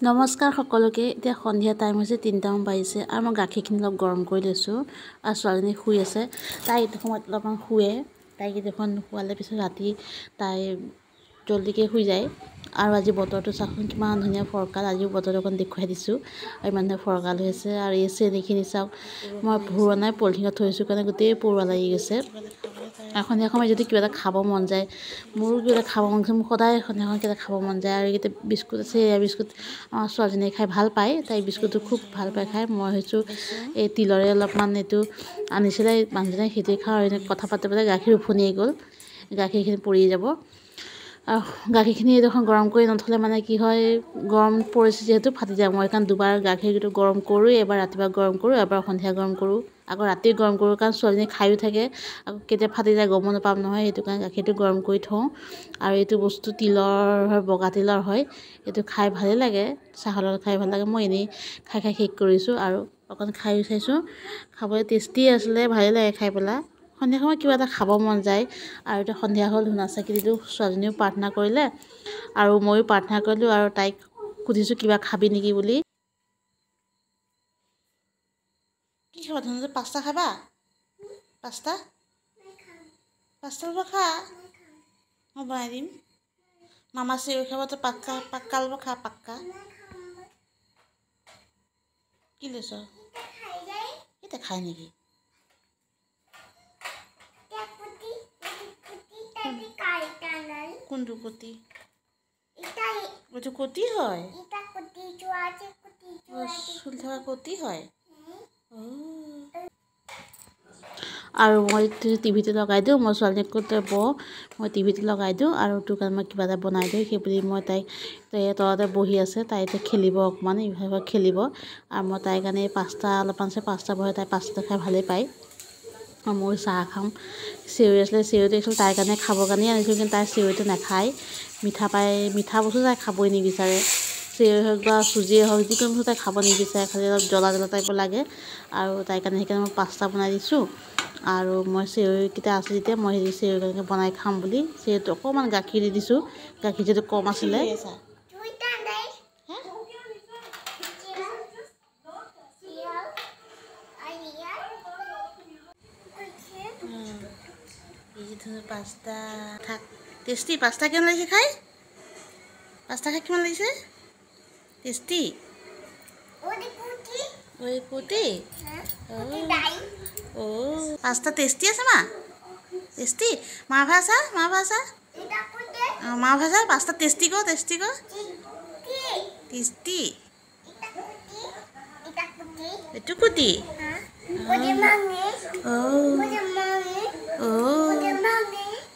নমস্কাৰ সকলোকে এতিয়া সন্ধিয়া টাইম হৈছে 3টা মান বাজিছে আৰু মই গাখীৰখিনি অলপ গৰম কৰি লৈছোঁ আৰু ছোৱালীজনী শুই আছে তাই এইটো সময়ত অলপমান শুৱে তাইক দেখোন শুৱালে পিছত ৰাতি তাই জলদিকে শুই যায় আৰু আজি বতৰটো চাওকচোন কিমান ধুনীয়া ফৰকাল আজিও বতৰটো অকণ দেখুৱাই দিছোঁ আৰু ইমান ধুনীয়া ফৰকাল হৈ আছে আৰু এই চেনিখিনি চাওক মই ভৰোৱা নাই পলিথিনত থৈছোঁ কাৰণে গোটেই পৰুৱা লাগি গৈছে আৰু সন্ধিয়া সময়ত যদি কিবা এটা খাব মন যায় মোৰো কিবা এটা খাব মন গৈছে মোক সদায় সন্ধিয়া সময়ত কিবা এটা খাব মন যায় আৰু এইকেইটা বিস্কুট আছে এয়া বিস্কুট আমাৰ ছোৱালীজনীয়ে খাই ভাল পায় তাই বিস্কুটটো খুব ভাল পায় খাই মই ভাবিছোঁ এই তিলৰে অলপমান এইটো আনিছিলে মানুহজনে সেইটোৱে খাওঁ আৰু কথা পাতি পাতি গাখীৰ উফনিয়ে গ'ল গাখীৰখিনি পৰি যাব আৰু গাখীৰখিনি এইডোখৰ গৰম কৰি নথ'লে মানে কি হয় গৰম পৰিছে যিহেতু ফাটি যায় মই কাৰণ দুবাৰ গাখীৰটো গৰম কৰোঁ এবাৰ ৰাতিপুৱা গৰম কৰোঁ এবাৰ সন্ধিয়া গৰম কৰোঁ আকৌ ৰাতি গৰম কৰোঁ কাৰণ ছোৱালীজনী খায়ো থাকে আকৌ কেতিয়া ফাটি যায় গমো নাপাম নহয় সেইটো কাৰণে গাখীৰটো গৰম কৰি থওঁ আৰু এইটো বস্তু তিলৰ হয় বগা তিলৰ হয় এইটো খাই ভালেই লাগে চাহৰ লগত খাই ভাল লাগে মই এনেই খাই খাই শেষ কৰিছোঁ আৰু অকণ খায়ো চাইছোঁ খাবলৈ টেষ্টি আছিলে ভালেই লাগে খাই পেলাই সন্ধিয়া সময়ত কিবা এটা খাব মন যায় আৰু এতিয়া সন্ধিয়া হ'ল ধূনা চাকি দিলোঁ ছোৱালীজনীও প্ৰাৰ্থনা কৰিলে আৰু ময়ো প্ৰাৰ্থনা কৰিলোঁ আৰু তাইক সুধিছোঁ কিবা খাবি নেকি বুলি কি খাবা ধুনা পাস্তা খাবা পাস্তা পাস্তা খা মই বনাই দিম মামা চেৱৈ খাব তো পাক্কা ল'ব খা পাক্কা কি লৈছ এতিয়া খাই নেকি কোনটো কটি এইটো কটি হয় চুল থকা কটি হয় আৰু মই টিভিটো লগাই দিওঁ মই ছোৱালীজনীক ক'ত মই টিভিটো লগাই দিওঁ আৰু তোৰ কাৰণে মই কিবা এটা বনাই দিওঁ সেই বুলি মই তাই তলতে বহি আছে তাই এতিয়া খেলিব অকণমান ইভাগে খেলিব আৰু মই তাইৰ কাৰণে পাস্তা অলপমান আছে পাস্তা বনাই তাই পাস্তা খাই ভালেই পায় আৰু মই চাহ খাম চেৱৈ আছিলে চেৱৈটো একচুৱেলি তাইৰ কাৰণে খাবৰ কাৰণেই আনিছোঁ কিন্তু তাই চেৱৈটো নাখায় মিঠা বস্তু তাই খাবই নিবিচাৰে চেৱৈ হওক বা চুজিয়ে হওক যিকোনো বস্তু তাই খাব নিবিচাৰে খালি অলপ জ্বলা টাইপৰ লাগে আৰু তাইৰ কাৰণে সেইকাৰণে মই পাস্তা বনাই দিছোঁ আৰু মই চেৱৈকেইটা আছে যেতিয়া মই সেই চেৱৈকেইটাকে বনাই খাম বুলি চেৱৈটো অকণমান গাখীৰ দি দিছোঁ গাখীৰ যিটো কম আছিলে পাস্তা থাক টেষ্টি পাস্তা কেমন লাগিছে খাই পাস্তা খাই কিমান লাগিছে টেষ্টি ওই পুটি ও পাস্তা টেষ্টি আছে মা টেষ্টি মা ভাষা মা ভাষা পাস্তা টেষ্টি কো টেষ্টি এইটো কুটি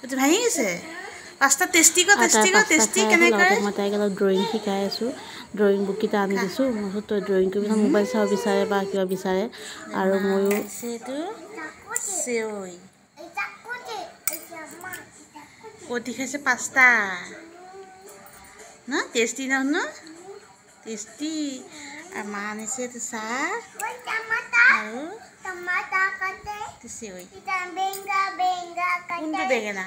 এইটো ভাঙি গৈছে পাস্তা টেষ্টি কেনেকৈ মই তাইক অলপ ড্ৰয়িং শিকাই আছোঁ ড্ৰয়িং বুককেইটা আনি দিছোঁ মই তই ড্ৰয়িং কৰিব মোবাইল চাব বিচাৰে বা কিবা বিচাৰে আৰু ময়ো এইটো চেৱৈ কটি খাইছে পাস্তা ন টেষ্টি ন টেষ্টি আৰু মা আনিছে এইটো চাহ আৰু চেৱৈ কোনটো বেঙেনা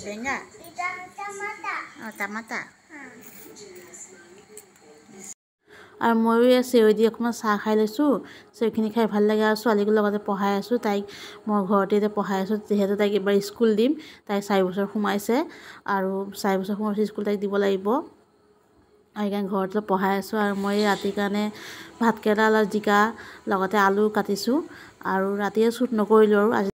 বেঙা টামাটা আৰু ময়ো এই চেৱৈ দি অকণমান চাহ খাই লৈছোঁ চেৱৈখিনি খাই ভাল লাগে আৰু ছোৱালীকো লগতে পঢ়াই আছোঁ তাইক মই ঘৰতে এতিয়া পঢ়াই আছোঁ যিহেতু তাইক এবাৰ স্কুল দিম তাই 4 বছৰ সোমাইছে আৰু 4 বছৰ সোমোৱাৰ পিছত স্কুল তাইক দিব লাগিব আৰু সেইকাৰণে ঘৰতে পঢ়াই আছোঁ আৰু মই ৰাতিৰ কাৰণে ভাতকেৰেলা আৰু জিকা লগতে আলু কাটিছোঁ আৰু ৰাতিয়ে শ্বুট নকৰিলোঁ আৰু আজি